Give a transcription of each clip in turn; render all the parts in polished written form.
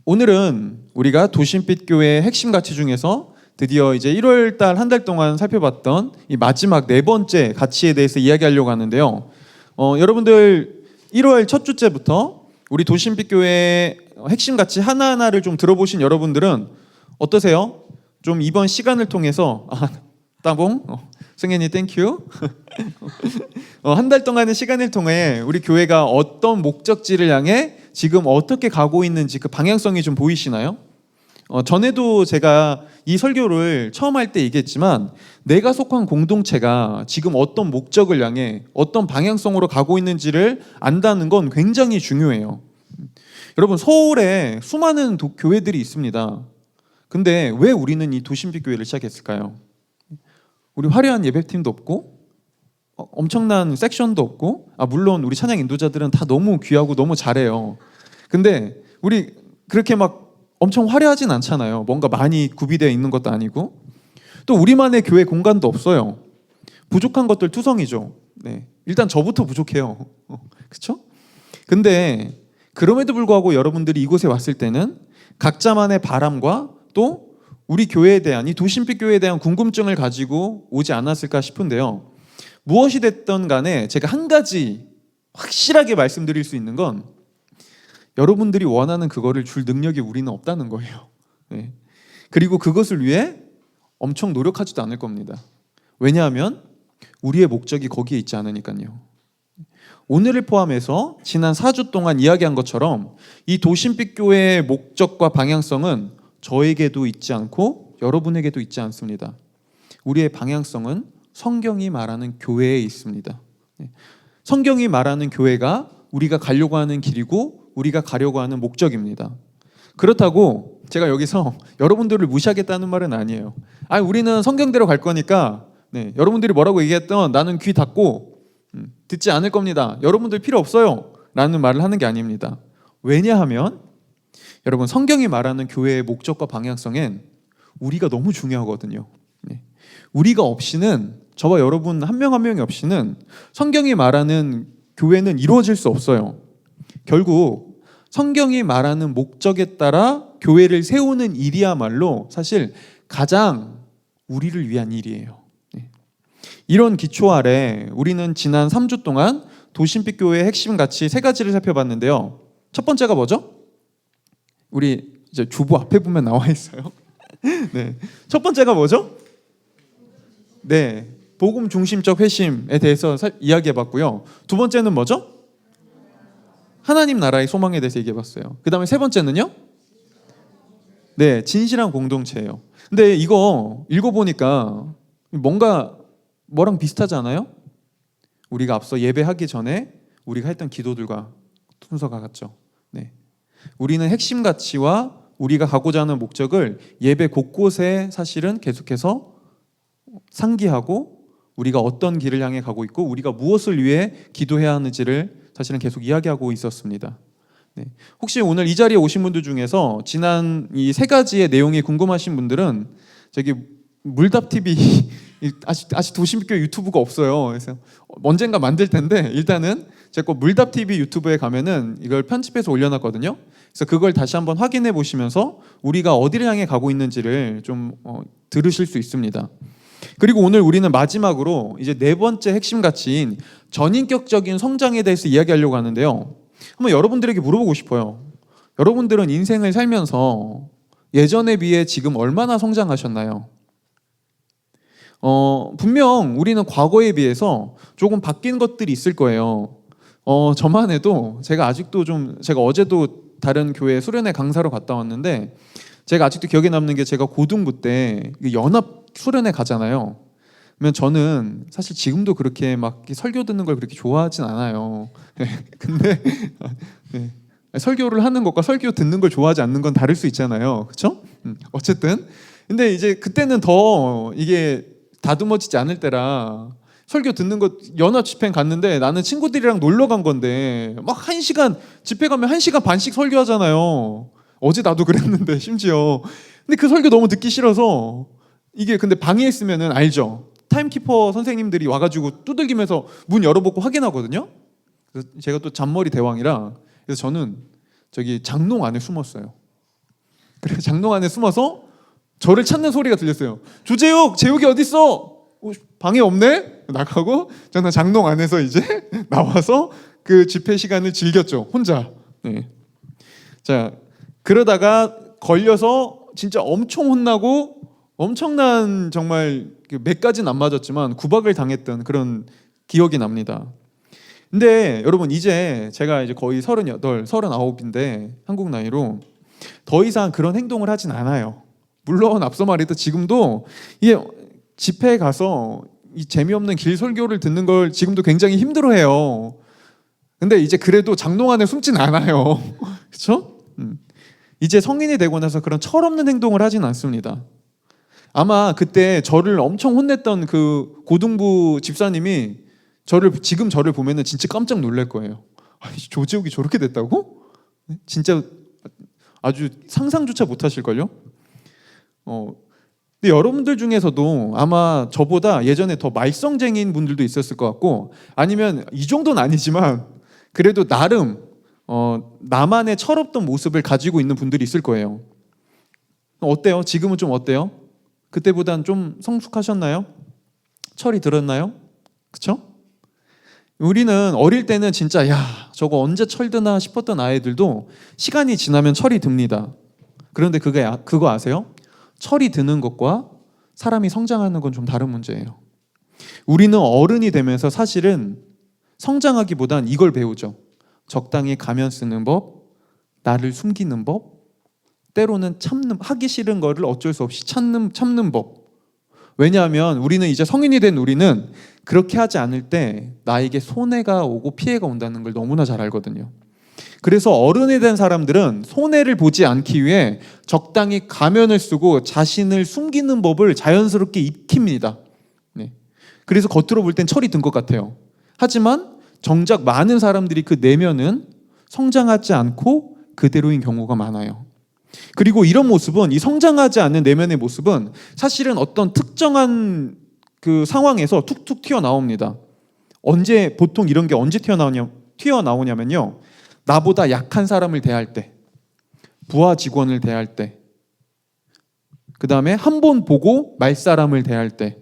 오늘은 우리가 도심빛 교회의 핵심 가치 중에서 드디어 이제 1월 달 한 달 동안 살펴봤던 이 마지막 네 번째 가치에 대해서 이야기하려고 하는데요. 여러분들 1월 첫 주째부터 우리 도심빛 교회의 핵심 가치 하나하나를 좀 들어보신 여러분들은 어떠세요? 좀 이번 시간을 통해서 따봉 승현이 땡큐. 한 달 동안의 시간을 통해 우리 교회가 어떤 목적지를 향해 지금 어떻게 가고 있는지 그 방향성이 좀 보이시나요? 전에도 제가 이 설교를 처음 할 때 얘기했지만 내가 속한 공동체가 지금 어떤 목적을 향해 어떤 방향성으로 가고 있는지를 안다는 건 굉장히 중요해요. 여러분, 서울에 수많은 교회들이 있습니다. 근데 왜 우리는 이 도심빛 교회를 시작했을까요? 우리 화려한 예배팀도 없고 엄청난 섹션도 없고 물론 우리 찬양 인도자들은 다 너무 귀하고 너무 잘해요. 근데 우리 그렇게 막 엄청 화려하진 않잖아요. 뭔가 많이 구비되어 있는 것도 아니고 또 우리만의 교회 공간도 없어요. 부족한 것들 투성이죠. 네. 일단 저부터 부족해요. 그렇죠? 근데 그럼에도 불구하고 여러분들이 이곳에 왔을 때는 각자만의 바람과 또 우리 교회에 대한, 이 도심빛 교회에 대한 궁금증을 가지고 오지 않았을까 싶은데요. 무엇이 됐든 간에 제가 한 가지 확실하게 말씀드릴 수 있는 건 여러분들이 원하는 그거를 줄 능력이 우리는 없다는 거예요. 네. 그리고 그것을 위해 엄청 노력하지도 않을 겁니다. 왜냐하면 우리의 목적이 거기에 있지 않으니까요. 오늘을 포함해서 지난 4주 동안 이야기한 것처럼 이 도심빛 교회의 목적과 방향성은 저에게도 있지 않고 여러분에게도 있지 않습니다. 우리의 방향성은 성경이 말하는 교회에 있습니다. 성경이 말하는 교회가 우리가 가려고 하는 길이고 우리가 가려고 하는 목적입니다. 그렇다고 제가 여기서 여러분들을 무시하겠다는 말은 아니에요. 우리는 성경대로 갈 거니까 여러분들이 뭐라고 얘기했던 나는 귀 닫고 듣지 않을 겁니다. 여러분들 필요 없어요. 라는 말을 하는 게 아닙니다. 왜냐하면 여러분, 성경이 말하는 교회의 목적과 방향성엔 우리가 너무 중요하거든요. 우리가 없이는, 저와 여러분 한 명 한 명이 없이는 성경이 말하는 교회는 이루어질 수 없어요. 결국 성경이 말하는 목적에 따라 교회를 세우는 일이야말로 사실 가장 우리를 위한 일이에요. 이런 기초 아래 우리는 지난 3주 동안 도심빛 교회의 핵심 가치 3가지를 살펴봤는데요. 첫 번째가 뭐죠? 우리 이제 주보 앞에 보면 나와 있어요. 네. 첫 번째가 뭐죠? 네. 복음 중심적 회심에 대해서 이야기해 봤고요. 두 번째는 뭐죠? 하나님 나라의 소망에 대해서 얘기해 봤어요. 그 다음에 세 번째는요? 네. 진실한 공동체예요. 근데 이거 읽어보니까 뭔가 뭐랑 비슷하지 않아요? 우리가 앞서 예배하기 전에 우리가 했던 기도들과 순서가 같죠. 네. 우리는 핵심 가치와 우리가 가고자 하는 목적을 예배 곳곳에 사실은 계속해서 상기하고 우리가 어떤 길을 향해 가고 있고 우리가 무엇을 위해 기도해야 하는지를 사실은 계속 이야기하고 있었습니다. 네. 혹시 오늘 이 자리에 오신 분들 중에서 지난 이 3가지의 내용이 궁금하신 분들은 저기 물답TV 아직 도심교회 유튜브가 없어요. 그래서 언젠가 만들 텐데 일단은 제 거 물답TV 유튜브에 가면은 이걸 편집해서 올려놨거든요. 그래서 그걸 다시 한번 확인해 보시면서 우리가 어디를 향해 가고 있는지를 좀 들으실 수 있습니다. 그리고 오늘 우리는 마지막으로 이제 4번째 핵심 가치인 전인격적인 성장에 대해서 이야기하려고 하는데요. 한번 여러분들에게 물어보고 싶어요. 여러분들은 인생을 살면서 예전에 비해 지금 얼마나 성장하셨나요? 분명 우리는 과거에 비해서 조금 바뀐 것들이 있을 거예요. 저만 해도 제가 어제도 다른 교회 수련회 강사로 갔다 왔는데 제가 아직도 기억에 남는 게 제가 고등부 때 연합 수련회 가잖아요. 그러면 저는 사실 지금도 그렇게 막 설교 듣는 걸 그렇게 좋아하진 않아요. 근데 설교를 하는 것과 설교 듣는 걸 좋아하지 않는 건 다를 수 있잖아요. 그렇죠? 어쨌든 근데 이제 그때는 더 이게 다듬어지지 않을 때라 설교 듣는 거 연합 집회 갔는데 나는 친구들이랑 놀러 간 건데 막 1시간 집회 가면 1시간 반씩 설교하잖아요. 어제 나도 그랬는데 심지어 근데 그 설교 너무 듣기 싫어서 이게 근데 방에 있으면은 알죠. 타임키퍼 선생님들이 와가지고 두들기면서 문 열어보고 확인하거든요. 그래서 제가 또 잔머리 대왕이라 그래서 저는 저기 장롱 안에 숨었어요. 그래서 장롱 안에 숨어서 저를 찾는 소리가 들렸어요. 조재욱, 재욱이 어디 있어? 방에 없네? 나가고 저는 장롱 안에서 이제 나와서 그 집회 시간을 즐겼죠. 혼자. 네. 자, 그러다가 걸려서 진짜 엄청 혼나고 엄청난 정말 몇 가지는 안 맞았지만 구박을 당했던 그런 기억이 납니다. 근데 여러분 이제 제가 이제 거의 38, 39인데 한국 나이로 더 이상 그런 행동을 하진 않아요. 물론 앞서 말했듯 지금도 이게 집회에 가서 이 재미없는 길 설교를 듣는 걸 지금도 굉장히 힘들어해요. 근데 이제 그래도 장롱 안에 숨진 않아요. 그렇죠? 이제 성인이 되고 나서 그런 철없는 행동을 하진 않습니다. 아마 그때 저를 엄청 혼냈던 그 고등부 집사님이 지금 저를 보면은 진짜 깜짝 놀랄 거예요. 조재욱이 저렇게 됐다고? 진짜 아주 상상조차 못하실걸요? 근데 여러분들 중에서도 아마 저보다 예전에 더 말썽쟁이인 분들도 있었을 것 같고, 아니면 이 정도는 아니지만 그래도 나름 나만의 철없던 모습을 가지고 있는 분들이 있을 거예요. 어때요? 지금은 좀 어때요? 그때보단 좀 성숙하셨나요? 철이 들었나요? 그쵸? 우리는 어릴 때는 진짜 저거 언제 철드나 싶었던 아이들도 시간이 지나면 철이 듭니다. 그런데 그거 아세요? 철이 드는 것과 사람이 성장하는 건 좀 다른 문제예요. 우리는 어른이 되면서 사실은 성장하기보단 이걸 배우죠. 적당히 가면 쓰는 법, 나를 숨기는 법, 때로는 하기 싫은 거를 어쩔 수 없이 참는 법. 왜냐하면 우리는 이제 성인이 된 우리는 그렇게 하지 않을 때 나에게 손해가 오고 피해가 온다는 걸 너무나 잘 알거든요. 그래서 어른이 된 사람들은 손해를 보지 않기 위해 적당히 가면을 쓰고 자신을 숨기는 법을 자연스럽게 익힙니다. 네. 그래서 겉으로 볼 땐 철이 든 것 같아요. 하지만 정작 많은 사람들이 그 내면은 성장하지 않고 그대로인 경우가 많아요. 그리고 이런 모습은, 이 성장하지 않는 내면의 모습은 사실은 어떤 특정한 그 상황에서 툭툭 튀어나옵니다. 보통 이런 게 언제 튀어나오냐면요. 나보다 약한 사람을 대할 때, 부하 직원을 대할 때, 그 다음에 한 번 보고 말 사람을 대할 때,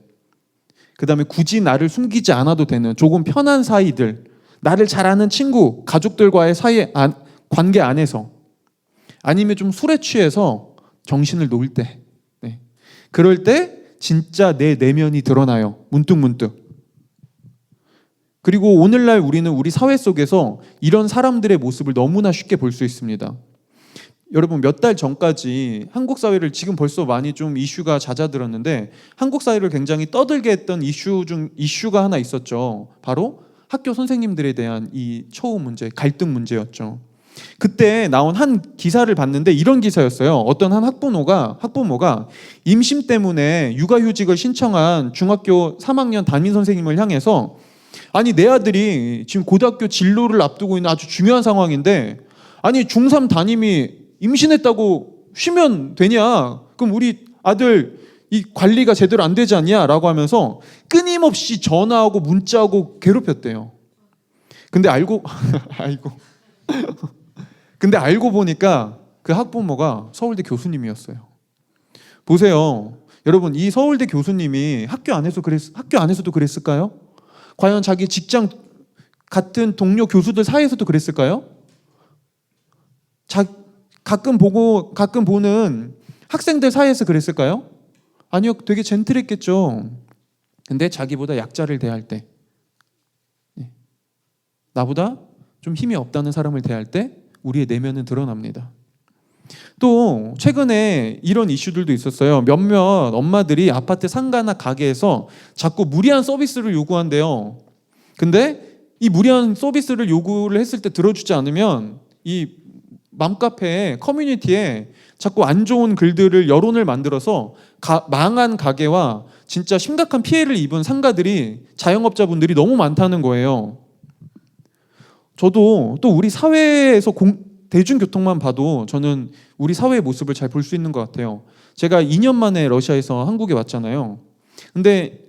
그 다음에 굳이 나를 숨기지 않아도 되는 조금 편한 사이들, 나를 잘 아는 친구, 가족들과의 관계 안에서, 아니면 좀 술에 취해서 정신을 놓을 때, 네. 그럴 때 진짜 내 내면이 드러나요. 문득문득. 그리고 오늘날 우리는 우리 사회 속에서 이런 사람들의 모습을 너무나 쉽게 볼 수 있습니다. 여러분, 몇 달 전까지 한국 사회를, 지금 벌써 많이 좀 이슈가 잦아들었는데 한국 사회를 굉장히 떠들게 했던 이슈가 하나 있었죠. 바로 학교 선생님들에 대한 이 처우 문제, 갈등 문제였죠. 그때 나온 한 기사를 봤는데 이런 기사였어요. 어떤 한 학부모가 임신 때문에 육아휴직을 신청한 중학교 3학년 담임 선생님을 향해서, 아니 내 아들이 지금 고등학교 진로를 앞두고 있는 아주 중요한 상황인데, 아니 중3 담임이 임신했다고 쉬면 되냐? 그럼 우리 아들 이 관리가 제대로 안 되지 않냐? 라고 하면서 끊임없이 전화하고 문자하고 괴롭혔대요. 근데 알고 보니까 그 학부모가 서울대 교수님이었어요. 보세요. 여러분, 이 서울대 교수님이 학교 안에서도 그랬을까요? 과연 자기 직장 같은 동료 교수들 사이에서도 그랬을까요? 가끔 보는 학생들 사이에서 그랬을까요? 아니요, 되게 젠틀했겠죠. 근데 자기보다 약자를 대할 때, 나보다 좀 힘이 없다는 사람을 대할 때 우리의 내면은 드러납니다. 또 최근에 이런 이슈들도 있었어요. 몇몇 엄마들이 아파트 상가나 가게에서 자꾸 무리한 서비스를 요구한대요. 근데 이 무리한 서비스를 요구를 했을 때 들어주지 않으면 이 맘카페에, 커뮤니티에 자꾸 안 좋은 글들을, 여론을 만들어서 망한 가게와 진짜 심각한 피해를 입은 상가들이, 자영업자분들이 너무 많다는 거예요. 저도 또 우리 사회에서 대중교통만 봐도 저는 우리 사회의 모습을 잘 볼 수 있는 것 같아요. 제가 2년 만에 러시아에서 한국에 왔잖아요. 근데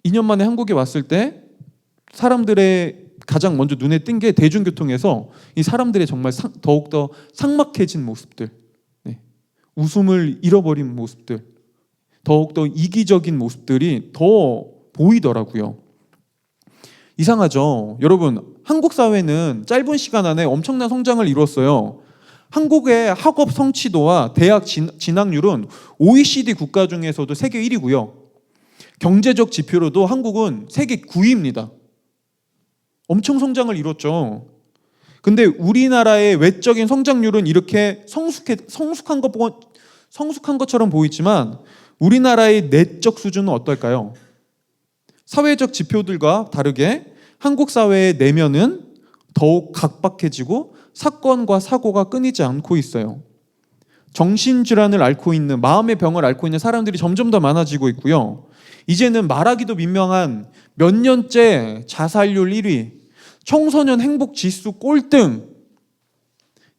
2년 만에 한국에 왔을 때 사람들의 가장 먼저 눈에 띈 게 대중교통에서 이 사람들의 정말 더욱더 삭막해진 모습들, 네. 웃음을 잃어버린 모습들, 더욱더 이기적인 모습들이 더 보이더라고요. 이상하죠? 여러분, 한국 사회는 짧은 시간 안에 엄청난 성장을 이뤘어요. 한국의 학업 성취도와 대학 진학률은 OECD 국가 중에서도 세계 1위고요. 경제적 지표로도 한국은 세계 9위입니다. 엄청 성장을 이뤘죠. 근데 우리나라의 외적인 성장률은 이렇게 성숙한 것처럼 보이지만 우리나라의 내적 수준은 어떨까요? 사회적 지표들과 다르게 한국 사회의 내면은 더욱 각박해지고 사건과 사고가 끊이지 않고 있어요. 정신질환을 앓고 있는, 마음의 병을 앓고 있는 사람들이 점점 더 많아지고 있고요. 이제는 말하기도 민망한 몇 년째 자살률 1위, 청소년 행복 지수 꼴등.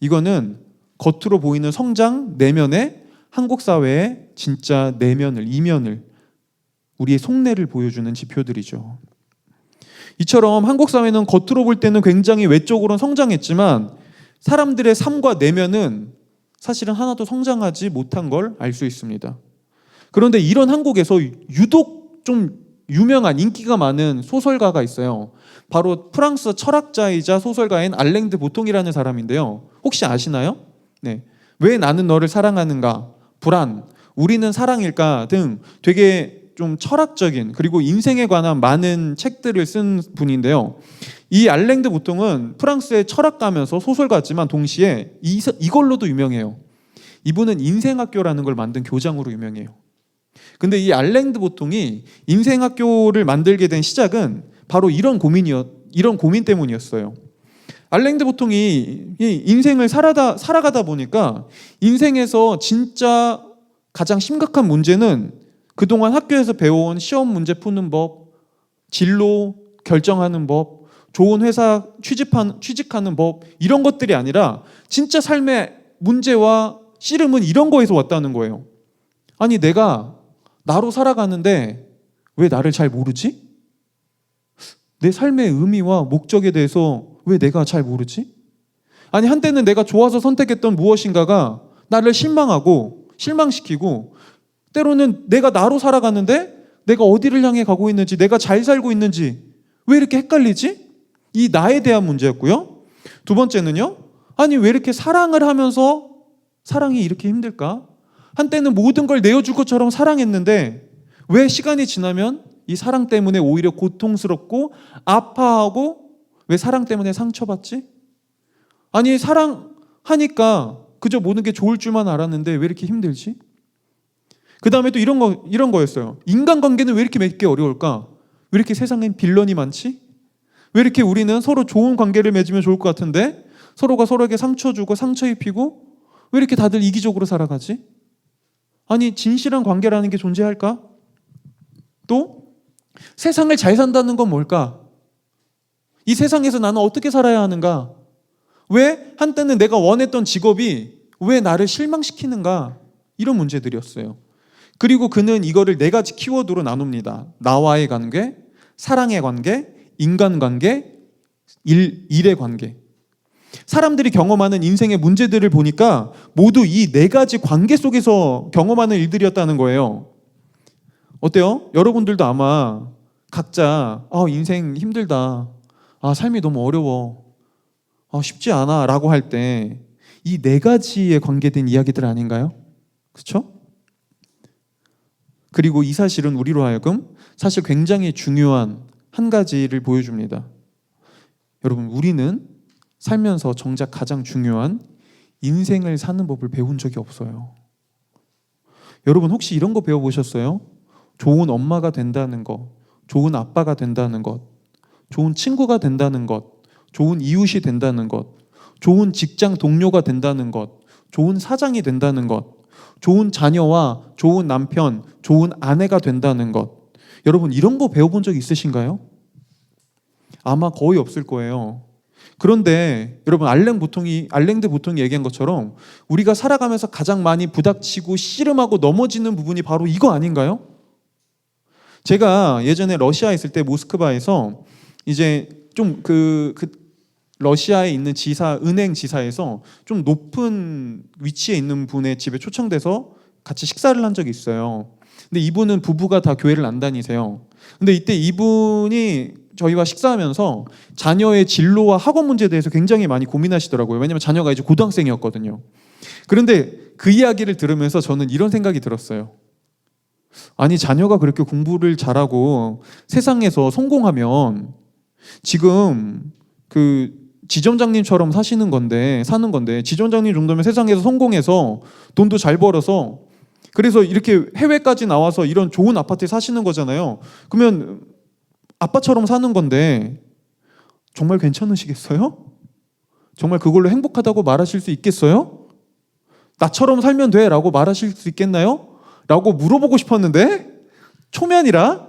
이거는 겉으로 보이는 성장 내면에 한국 사회의 진짜 내면을, 이면을, 우리의 속내를 보여주는 지표들이죠. 이처럼 한국 사회는 겉으로 볼 때는 굉장히 외적으로는 성장했지만 사람들의 삶과 내면은 사실은 하나도 성장하지 못한 걸 알 수 있습니다. 그런데 이런 한국에서 유독 좀 유명한 인기가 많은 소설가가 있어요. 바로 프랑스 철학자이자 소설가인 알랭 드 보통이라는 사람인데요. 혹시 아시나요? 네. 왜 나는 너를 사랑하는가? 불안, 우리는 사랑일까? 등 되게 좀 철학적인 그리고 인생에 관한 많은 책들을 쓴 분인데요. 이 알랭 드 보통은 프랑스의 철학가면서 소설가지만 동시에 이걸로도 유명해요. 이분은 인생학교라는 걸 만든 교장으로 유명해요. 근데 이 알랭 드 보통이 인생학교를 만들게 된 시작은 바로 이런 고민 때문이었어요. 알랭 드 보통이 이 인생을 살아가다 보니까 인생에서 진짜 가장 심각한 문제는 그동안 학교에서 배워온 시험 문제 푸는 법, 진로 결정하는 법, 좋은 회사 취직하는 법, 이런 것들이 아니라 진짜 삶의 문제와 씨름은 이런 거에서 왔다는 거예요. 아니, 내가 나로 살아가는데 왜 나를 잘 모르지? 내 삶의 의미와 목적에 대해서 왜 내가 잘 모르지? 아니, 한때는 내가 좋아서 선택했던 무엇인가가 나를 실망시키고 때로는 내가 나로 살아가는데 내가 어디를 향해 가고 있는지, 내가 잘 살고 있는지 왜 이렇게 헷갈리지? 이 나에 대한 문제였고요. 두 번째는요, 아니 왜 이렇게 사랑을 하면서 사랑이 이렇게 힘들까? 한때는 모든 걸 내어줄 것처럼 사랑했는데 왜 시간이 지나면 이 사랑 때문에 오히려 고통스럽고 아파하고 왜 사랑 때문에 상처받지? 아니 사랑하니까 그저 모든 게 좋을 줄만 알았는데 왜 이렇게 힘들지? 그 다음에 또 이런 거였어요. 인간관계는 왜 이렇게 맺기 어려울까? 왜 이렇게 세상엔 빌런이 많지? 왜 이렇게 우리는 서로 좋은 관계를 맺으면 좋을 것 같은데 서로가 서로에게 상처 주고 상처 입히고 왜 이렇게 다들 이기적으로 살아가지? 아니 진실한 관계라는 게 존재할까? 또 세상을 잘 산다는 건 뭘까? 이 세상에서 나는 어떻게 살아야 하는가? 왜 한때는 내가 원했던 직업이 왜 나를 실망시키는가? 이런 문제들이었어요. 그리고 그는 이거를 4가지 키워드로 나눕니다. 나와의 관계, 사랑의 관계, 인간관계, 일의 관계. 사람들이 경험하는 인생의 문제들을 보니까 모두 이 4가지 관계 속에서 경험하는 일들이었다는 거예요. 어때요? 여러분들도 아마 각자 인생 힘들다, 삶이 너무 어려워, 쉽지 않아 라고 할 때 이 4가지에 관계된 이야기들 아닌가요? 그렇죠? 그리고 이 사실은 우리로 하여금 사실 굉장히 중요한 한 가지를 보여줍니다. 여러분, 우리는 살면서 정작 가장 중요한 인생을 사는 법을 배운 적이 없어요. 여러분 혹시 이런 거 배워보셨어요? 좋은 엄마가 된다는 것, 좋은 아빠가 된다는 것, 좋은 친구가 된다는 것, 좋은 이웃이 된다는 것, 좋은 직장 동료가 된다는 것, 좋은 사장이 된다는 것, 좋은 자녀와 좋은 남편, 좋은 아내가 된다는 것. 여러분 이런 거 배워본 적 있으신가요? 아마 거의 없을 거예요. 그런데 여러분 알랭 드 보통이 얘기한 것처럼 우리가 살아가면서 가장 많이 부닥치고 씨름하고 넘어지는 부분이 바로 이거 아닌가요? 제가 예전에 러시아에 있을 때 모스크바에서 이제 좀 그 러시아에 있는 은행 지사에서 좀 높은 위치에 있는 분의 집에 초청돼서 같이 식사를 한 적이 있어요. 근데 이분은 부부가 다 교회를 안 다니세요. 근데 이때 이분이 저희와 식사하면서 자녀의 진로와 학원 문제에 대해서 굉장히 많이 고민하시더라고요. 왜냐면 자녀가 이제 고등학생이었거든요. 그런데 그 이야기를 들으면서 저는 이런 생각이 들었어요. 아니, 자녀가 그렇게 공부를 잘하고 세상에서 성공하면 지금 그 지점장님처럼 사는 건데 지점장님 정도면 세상에서 성공해서 돈도 잘 벌어서 그래서 이렇게 해외까지 나와서 이런 좋은 아파트에 사시는 거잖아요. 그러면 아빠처럼 사는 건데 정말 괜찮으시겠어요? 정말 그걸로 행복하다고 말하실 수 있겠어요? 나처럼 살면 돼 라고 말하실 수 있겠나요? 라고 물어보고 싶었는데 초면이라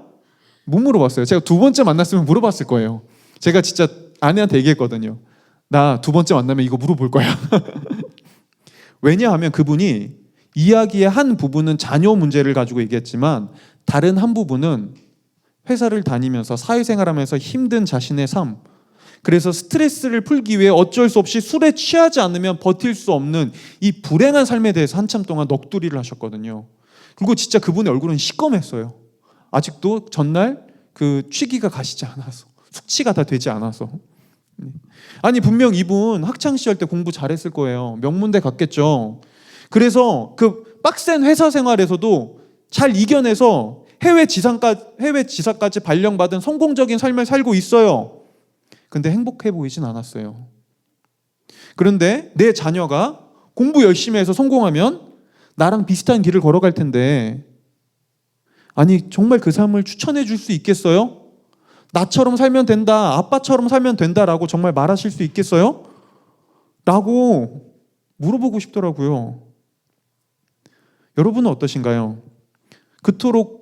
못 물어봤어요. 제가 두 번째 만났으면 물어봤을 거예요. 제가 진짜 아내한테 얘기했거든요. 나 두 번째 만나면 이거 물어볼 거야. 왜냐하면 그분이 이야기의 한 부분은 자녀 문제를 가지고 얘기했지만 다른 한 부분은 회사를 다니면서 사회생활하면서 힘든 자신의 삶, 그래서 스트레스를 풀기 위해 어쩔 수 없이 술에 취하지 않으면 버틸 수 없는 이 불행한 삶에 대해서 한참 동안 넋두리를 하셨거든요. 그리고 진짜 그분의 얼굴은 시꺼맸어요. 아직도 전날 그 취기가 가시지 않아서, 숙취가 다 되지 않아서. 아니, 분명 이분 학창시절 때 공부 잘했을 거예요. 명문대 갔겠죠. 그래서 그 빡센 회사 생활에서도 잘 이겨내서 해외 지사까지 발령받은 성공적인 삶을 살고 있어요. 근데 행복해 보이진 않았어요. 그런데 내 자녀가 공부 열심히 해서 성공하면 나랑 비슷한 길을 걸어갈 텐데, 아니, 정말 그 삶을 추천해 줄 수 있겠어요? 나처럼 살면 된다, 아빠처럼 살면 된다라고 정말 말하실 수 있겠어요? 라고 물어보고 싶더라고요. 여러분은 어떠신가요? 그토록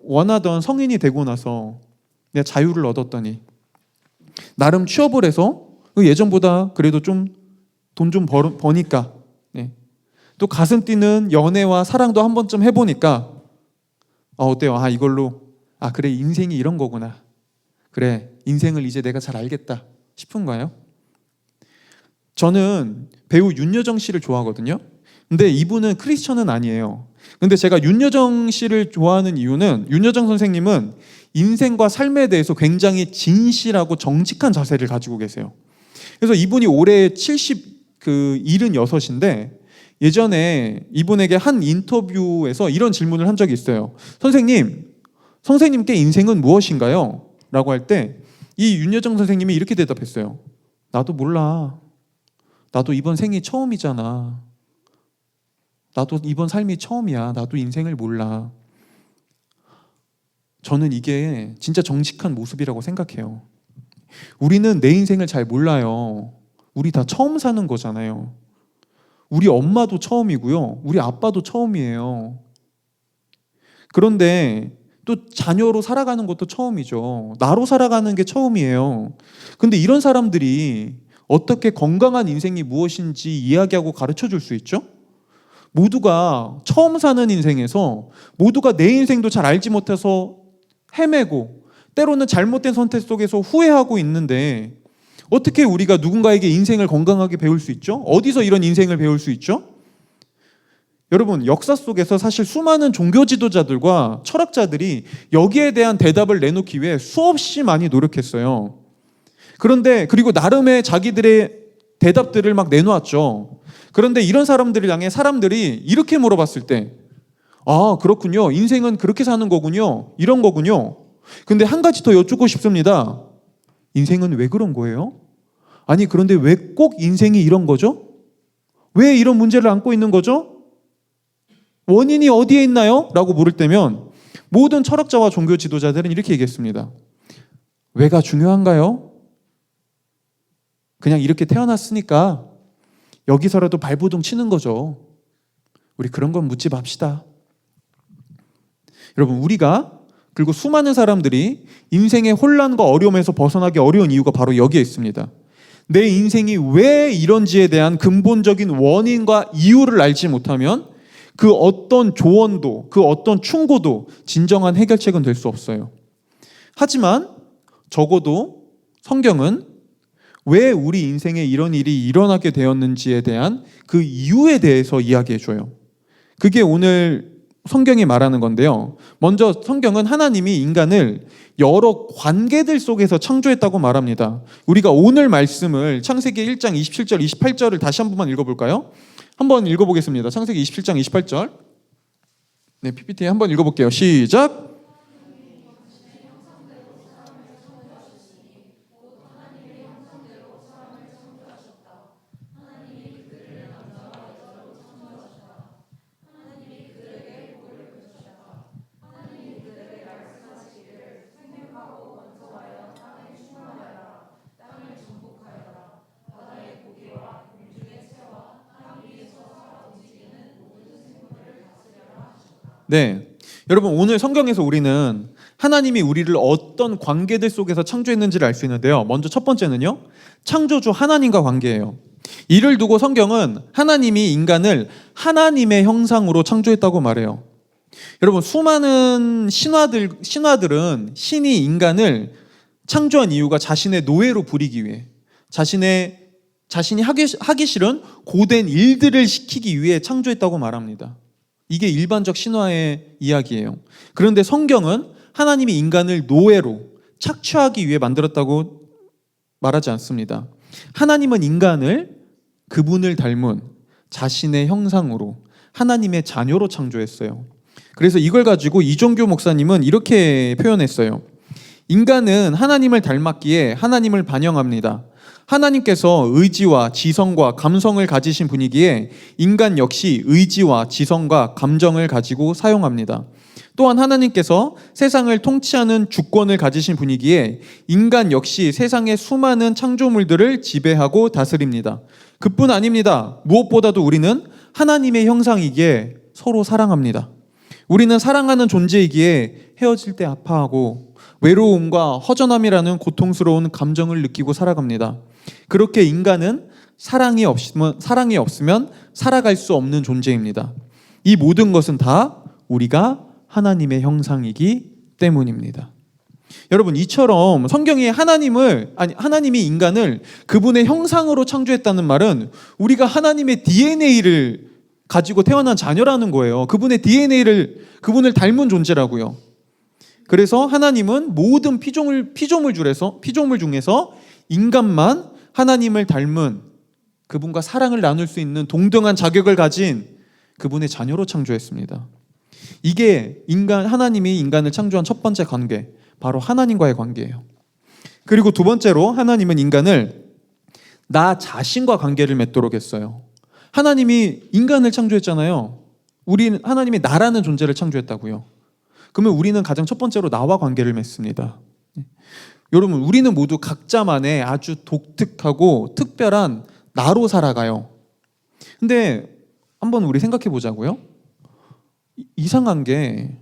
원하던 성인이 되고 나서 내가 자유를 얻었더니 나름 취업을 해서 예전보다 그래도 좀 돈 좀 버니까 또 가슴 뛰는 연애와 사랑도 한 번쯤 해보니까 어때요? 이걸로 그래, 인생이 이런 거구나. 그래, 인생을 이제 내가 잘 알겠다 싶은가요? 저는 배우 윤여정 씨를 좋아하거든요. 근데 이분은 크리스천은 아니에요. 근데 제가 윤여정 씨를 좋아하는 이유는 이윤여정 선생님은 인생과 삶에 대해서 굉장히 진실하고 정직한 자세를 가지고 계세요. 그래서 이분이 올해 76인데 예전에 이분에게 한 인터뷰에서 이런 질문을 한 적이 있어요. 선생님께 인생은 무엇인가요? 라고 할 때 이 윤여정 선생님이 이렇게 대답했어요. 나도 몰라. 나도 이번 생이 처음이잖아. 나도 이번 삶이 처음이야. 나도 인생을 몰라. 저는 이게 진짜 정직한 모습이라고 생각해요. 우리는 내 인생을 잘 몰라요. 우리 다 처음 사는 거잖아요. 우리 엄마도 처음이고요. 우리 아빠도 처음이에요. 그런데 또 자녀로 살아가는 것도 처음이죠. 나로 살아가는 게 처음이에요. 근데 이런 사람들이 어떻게 건강한 인생이 무엇인지 이야기하고 가르쳐 줄 수 있죠? 모두가 처음 사는 인생에서 모두가 내 인생도 잘 알지 못해서 헤매고 때로는 잘못된 선택 속에서 후회하고 있는데 어떻게 우리가 누군가에게 인생을 건강하게 배울 수 있죠? 어디서 이런 인생을 배울 수 있죠? 여러분, 역사 속에서 사실 수많은 종교 지도자들과 철학자들이 여기에 대한 대답을 내놓기 위해 수없이 많이 노력했어요. 그런데 그리고 나름의 자기들의 대답들을 막 내놓았죠. 그런데 이런 사람들을 향해 사람들이 이렇게 물어봤을 때 그렇군요. 인생은 그렇게 사는 거군요. 이런 거군요. 근데 한 가지 더 여쭙고 싶습니다. 인생은 왜 그런 거예요? 아니, 그런데 왜 꼭 인생이 이런 거죠? 왜 이런 문제를 안고 있는 거죠? 원인이 어디에 있나요? 라고 물을 때면 모든 철학자와 종교 지도자들은 이렇게 얘기했습니다. 왜가 중요한가요? 그냥 이렇게 태어났으니까 여기서라도 발버둥 치는 거죠. 우리 그런 건 묻지 맙시다. 여러분, 우리가 그리고 수많은 사람들이 인생의 혼란과 어려움에서 벗어나기 어려운 이유가 바로 여기에 있습니다. 내 인생이 왜 이런지에 대한 근본적인 원인과 이유를 알지 못하면 그 어떤 조언도, 그 어떤 충고도 진정한 해결책은 될 수 없어요. 하지만 적어도 성경은 왜 우리 인생에 이런 일이 일어나게 되었는지에 대한 그 이유에 대해서 이야기해줘요. 그게 오늘 성경이 말하는 건데요. 먼저 성경은 하나님이 인간을 여러 관계들 속에서 창조했다고 말합니다. 우리가 오늘 말씀을 창세기 1장 27절, 28절을 다시 한 번만 읽어볼까요? 한번 읽어보겠습니다. 창세기 27장 28절. 네, PPT 한번 읽어볼게요. 시작. 네, 여러분 오늘 성경에서 우리는 하나님이 우리를 어떤 관계들 속에서 창조했는지를 알 수 있는데요. 먼저 첫 번째는요, 창조주 하나님과 관계예요. 이를 두고 성경은 하나님이 인간을 하나님의 형상으로 창조했다고 말해요. 여러분 수많은 신화들은 신이 인간을 창조한 이유가 자신의 노예로 부리기 위해, 자신이 하기 싫은 고된 일들을 시키기 위해 창조했다고 말합니다. 이게 일반적 신화의 이야기예요. 그런데 성경은 하나님이 인간을 노예로 착취하기 위해 만들었다고 말하지 않습니다. 하나님은 인간을 그분을 닮은 자신의 형상으로 하나님의 자녀로 창조했어요. 그래서 이걸 가지고 이종규 목사님은 이렇게 표현했어요. 인간은 하나님을 닮았기에 하나님을 반영합니다. 하나님께서 의지와 지성과 감성을 가지신 분이기에 인간 역시 의지와 지성과 감정을 가지고 사용합니다. 또한 하나님께서 세상을 통치하는 주권을 가지신 분이기에 인간 역시 세상의 수많은 창조물들을 지배하고 다스립니다. 그뿐 아닙니다. 무엇보다도 우리는 하나님의 형상이기에 서로 사랑합니다. 우리는 사랑하는 존재이기에 헤어질 때 아파하고 외로움과 허전함이라는 고통스러운 감정을 느끼고 살아갑니다. 그렇게 인간은 사랑이 없으면 살아갈 수 없는 존재입니다. 이 모든 것은 다 우리가 하나님의 형상이기 때문입니다. 여러분, 이처럼 성경이 하나님이 인간을 그분의 형상으로 창조했다는 말은 우리가 하나님의 DNA를 가지고 태어난 자녀라는 거예요. 그분의 그분을 닮은 존재라고요. 그래서 하나님은 모든 피조물 중에서 인간만 하나님을 닮은 그분과 사랑을 나눌 수 있는 동등한 자격을 가진 그분의 자녀로 창조했습니다. 이게 하나님이 인간을 창조한 첫 번째 관계, 바로 하나님과의 관계예요. 그리고 두 번째로 하나님은 인간을 나 자신과 관계를 맺도록 했어요. 하나님이 인간을 창조했잖아요. 하나님이 나라는 존재를 창조했다고요. 그러면 우리는 가장 첫 번째로 나와 관계를 맺습니다. 여러분, 우리는 모두 각자만의 아주 독특하고 특별한 나로 살아가요. 근데 한번 우리 생각해 보자고요. 이상한 게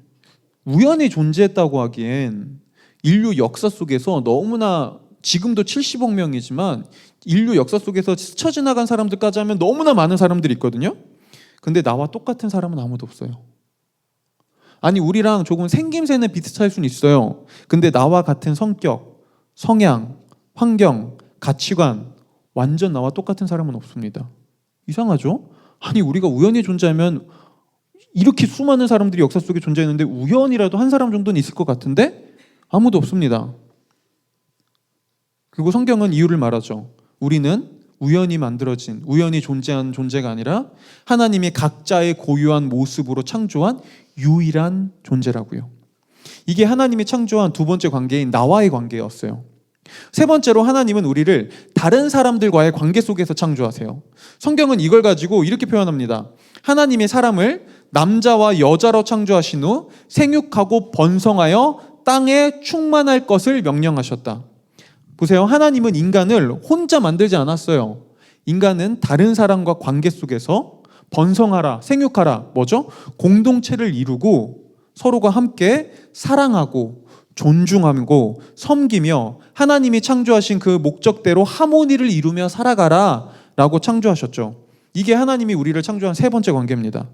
우연히 존재했다고 하기엔 인류 역사 속에서 너무나, 지금도 70억 명이지만 인류 역사 속에서 스쳐 지나간 사람들까지 하면 너무나 많은 사람들이 있거든요. 근데 나와 똑같은 사람은 아무도 없어요. 아니, 우리랑 조금 생김새는 비슷할 수는 있어요. 근데 나와 같은 성격, 성향, 환경, 가치관, 완전 나와 똑같은 사람은 없습니다. 이상하죠? 아니, 우리가 우연히 존재하면 이렇게 수많은 사람들이 역사 속에 존재했는데 우연이라도 한 사람 정도는 있을 것 같은데 아무도 없습니다. 그리고 성경은 이유를 말하죠. 우리는 우연히 존재한 존재가 아니라 하나님이 각자의 고유한 모습으로 창조한 유일한 존재라고요. 이게 하나님이 창조한 두 번째 관계인 나와의 관계였어요. 세 번째로 하나님은 우리를 다른 사람들과의 관계 속에서 창조하세요. 성경은 이걸 가지고 이렇게 표현합니다. 하나님이 사람을 남자와 여자로 창조하신 후 생육하고 번성하여 땅에 충만할 것을 명령하셨다. 보세요. 하나님은 인간을 혼자 만들지 않았어요. 인간은 다른 사람과 관계 속에서 번성하라, 생육하라, 뭐죠? 공동체를 이루고 서로가 함께 사랑하고 존중하고 섬기며 하나님이 창조하신 그 목적대로 하모니를 이루며 살아가라 라고 창조하셨죠. 이게 하나님이 우리를 창조한 세 번째 관계입니다.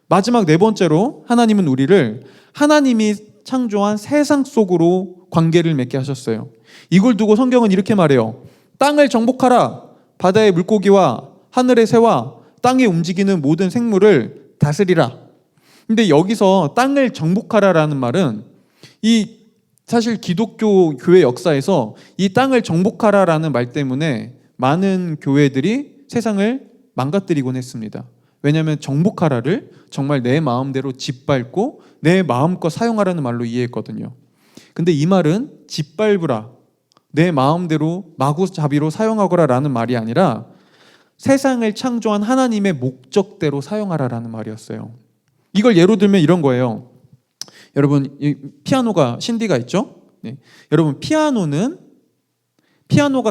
마지막 네 번째로 하나님은 우리를 하나님이 창조한 세상 속으로 관계를 맺게 하셨어요. 이걸 두고 성경은 이렇게 말해요. 땅을 정복하라. 바다의 물고기와 하늘의 새와 땅에 움직이는 모든 생물을 다스리라. 근데 여기서 땅을 정복하라라는 말은 이 사실 기독교 교회 역사에서 이 땅을 정복하라라는 말 때문에 많은 교회들이 세상을 망가뜨리곤 했습니다. 왜냐하면 정복하라를 정말 내 마음대로 짓밟고 내 마음껏 사용하라는 말로 이해했거든요. 근데 이 말은 짓밟으라, 내 마음대로 마구잡이로 사용하거라라는 말이 아니라 세상을 창조한 하나님의 목적대로 사용하라라는 말이었어요. 이걸 예로 들면 이런 거예요. 여러분, 이 피아노가 신디가 있죠? 네. 여러분, 피아노가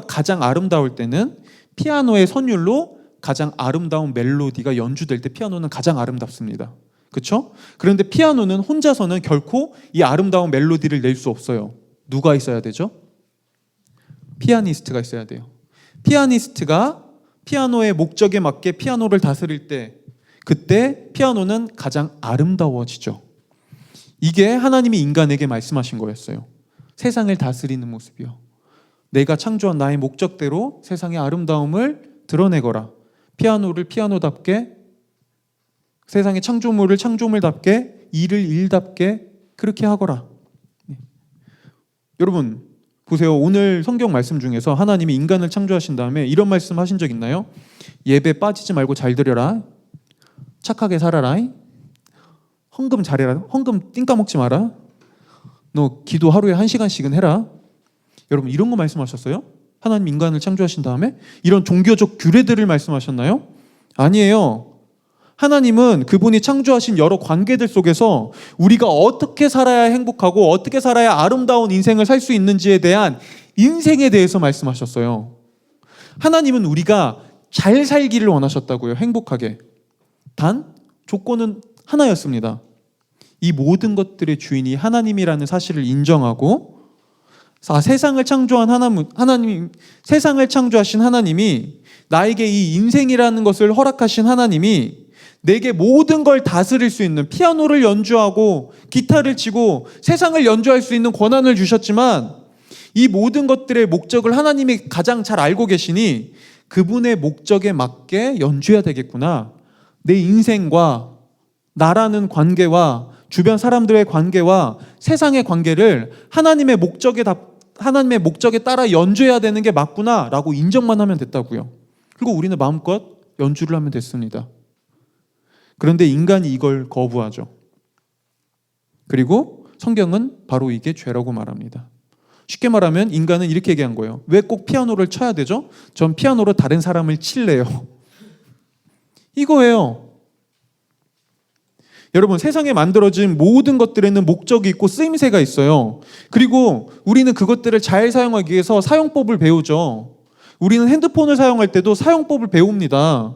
가장 아름다울 때는 피아노의 선율로 가장 아름다운 멜로디가 연주될 때 피아노는 가장 아름답습니다. 그렇죠? 그런데 피아노는 혼자서는 결코 이 아름다운 멜로디를 낼 수 없어요. 누가 있어야 되죠? 피아니스트가 있어야 돼요. 피아니스트가 피아노의 목적에 맞게 피아노를 다스릴 때 그때 피아노는 가장 아름다워지죠. 이게 하나님이 인간에게 말씀하신 거였어요. 세상을 다스리는 모습이요. 내가 창조한 나의 목적대로 세상의 아름다움을 드러내거라. 피아노를 피아노답게, 세상의 창조물을 창조물답게, 일을 일답게 그렇게 하거라. 여러분 보세요. 오늘 성경 말씀 중에서 하나님이 인간을 창조하신 다음에 이런 말씀 하신 적 있나요? 예배 빠지지 말고 잘 드려라. 착하게 살아라. 헌금 잘해라. 헌금 띵 까먹지 마라. 너 기도 하루에 1시간씩은 해라. 여러분 이런 거 말씀하셨어요? 하나님 인간을 창조하신 다음에 이런 종교적 규례들을 말씀하셨나요? 아니에요. 하나님은 그분이 창조하신 여러 관계들 속에서 우리가 어떻게 살아야 행복하고 어떻게 살아야 아름다운 인생을 살 수 있는지에 대한 인생에 대해서 말씀하셨어요. 하나님은 우리가 잘 살기를 원하셨다고요. 행복하게. 단 조건은 하나였습니다. 이 모든 것들의 주인이 하나님이라는 사실을 인정하고 세상을 창조한 하나님, 세상을 창조하신 하나님이 나에게 이 인생이라는 것을 허락하신 하나님이 내게 모든 걸 다스릴 수 있는 피아노를 연주하고 기타를 치고 세상을 연주할 수 있는 권한을 주셨지만 이 모든 것들의 목적을 하나님이 가장 잘 알고 계시니 그분의 목적에 맞게 연주해야 되겠구나. 내 인생과 나라는 관계와 주변 사람들의 관계와 세상의 관계를 하나님의 목적에 따라 연주해야 되는 게 맞구나 라고 인정만 하면 됐다고요. 그리고 우리는 마음껏 연주를 하면 됐습니다. 그런데 인간이 이걸 거부하죠. 그리고 성경은 바로 이게 죄라고 말합니다. 쉽게 말하면 인간은 이렇게 얘기한 거예요. 왜 꼭 피아노를 쳐야 되죠? 전 피아노로 다른 사람을 칠래요. 이거예요. 여러분 세상에 만들어진 모든 것들에는 목적이 있고 쓰임새가 있어요. 그리고 우리는 그것들을 잘 사용하기 위해서 사용법을 배우죠. 우리는 핸드폰을 사용할 때도 사용법을 배웁니다.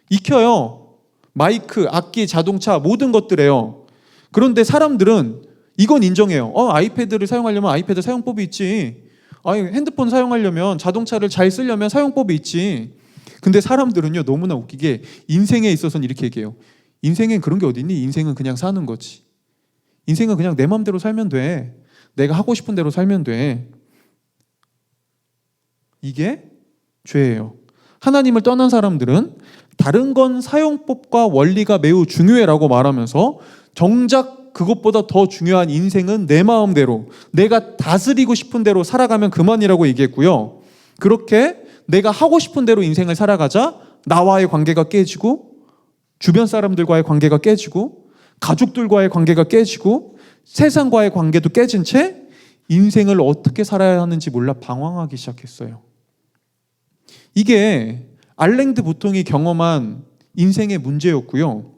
익혀요. 마이크, 악기, 자동차 모든 것들에요. 그런데 사람들은 이건 인정해요. 아이패드를 사용하려면 아이패드 사용법이 있지. 핸드폰 사용하려면 자동차를 잘 쓰려면 사용법이 있지. 근데 사람들은요 너무나 웃기게 인생에 있어서는 이렇게 얘기해요. 인생엔 그런 게 어디 있니? 인생은 그냥 사는 거지. 인생은 그냥 내 마음대로 살면 돼. 내가 하고 싶은 대로 살면 돼. 이게 죄예요. 하나님을 떠난 사람들은 다른 건 사용법과 원리가 매우 중요해라고 말하면서 정작 그것보다 더 중요한 인생은 내 마음대로 내가 다스리고 싶은 대로 살아가면 그만이라고 얘기했고요. 그렇게 내가 하고 싶은 대로 인생을 살아가자 나와의 관계가 깨지고 주변 사람들과의 관계가 깨지고 가족들과의 관계가 깨지고 세상과의 관계도 깨진 채 인생을 어떻게 살아야 하는지 몰라 방황하기 시작했어요. 이게 알랭드 보통이 경험한 인생의 문제였고요.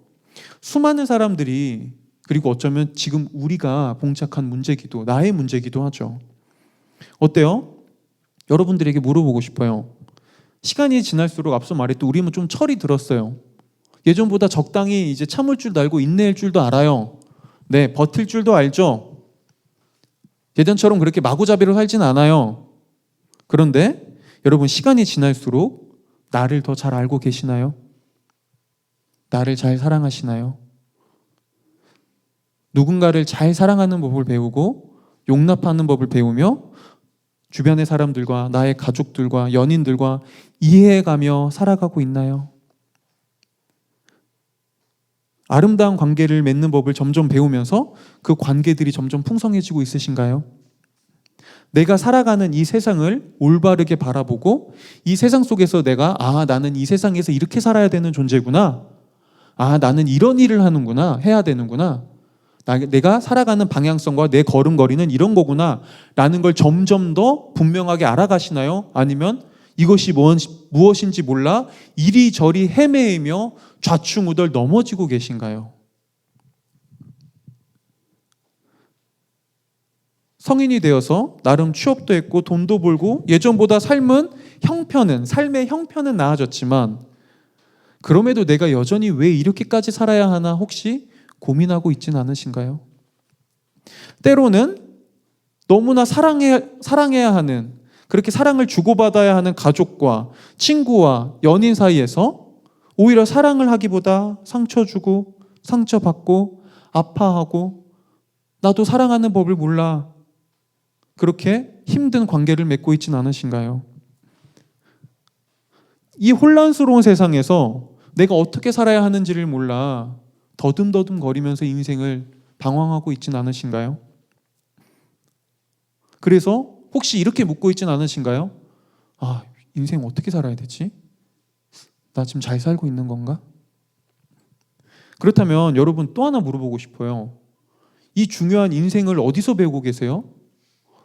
수많은 사람들이 그리고 어쩌면 지금 우리가 봉착한 문제기도 나의 문제기도 하죠. 어때요? 여러분들에게 물어보고 싶어요. 시간이 지날수록 앞서 말했듯 우리는 좀 철이 들었어요. 예전보다 적당히 이제 참을 줄도 알고 인내할 줄도 알아요. 네, 버틸 줄도 알죠. 예전처럼 그렇게 마구잡이로 살진 않아요. 그런데 여러분 시간이 지날수록 나를 더 잘 알고 계시나요? 나를 잘 사랑하시나요? 누군가를 잘 사랑하는 법을 배우고 용납하는 법을 배우며 주변의 사람들과 나의 가족들과 연인들과 이해해가며 살아가고 있나요? 아름다운 관계를 맺는 법을 점점 배우면서 그 관계들이 점점 풍성해지고 있으신가요? 내가 살아가는 이 세상을 올바르게 바라보고 이 세상 속에서 내가 나는 이 세상에서 이렇게 살아야 되는 존재구나. 나는 이런 일을 하는구나. 해야 되는구나. 내가 살아가는 방향성과 내 걸음걸이는 이런 거구나 라는 걸 점점 더 분명하게 알아가시나요? 아니면 이것이 무엇인지 몰라 이리저리 헤매이며 좌충우돌 넘어지고 계신가요? 성인이 되어서 나름 취업도 했고 돈도 벌고 예전보다 삶의 형편은 나아졌지만 그럼에도 내가 여전히 왜 이렇게까지 살아야 하나 혹시 고민하고 있진 않으신가요? 때로는 너무나 사랑해야 하는, 그렇게 사랑을 주고받아야 하는 가족과 친구와 연인 사이에서 오히려 사랑을 하기보다 상처 주고 상처받고 아파하고 나도 사랑하는 법을 몰라 그렇게 힘든 관계를 맺고 있진 않으신가요? 이 혼란스러운 세상에서 내가 어떻게 살아야 하는지를 몰라 더듬더듬 거리면서 인생을 방황하고 있진 않으신가요? 그래서 혹시 이렇게 묻고 있진 않으신가요? 인생 어떻게 살아야 되지? 나 지금 잘 살고 있는 건가? 그렇다면 여러분 또 하나 물어보고 싶어요. 이 중요한 인생을 어디서 배우고 계세요?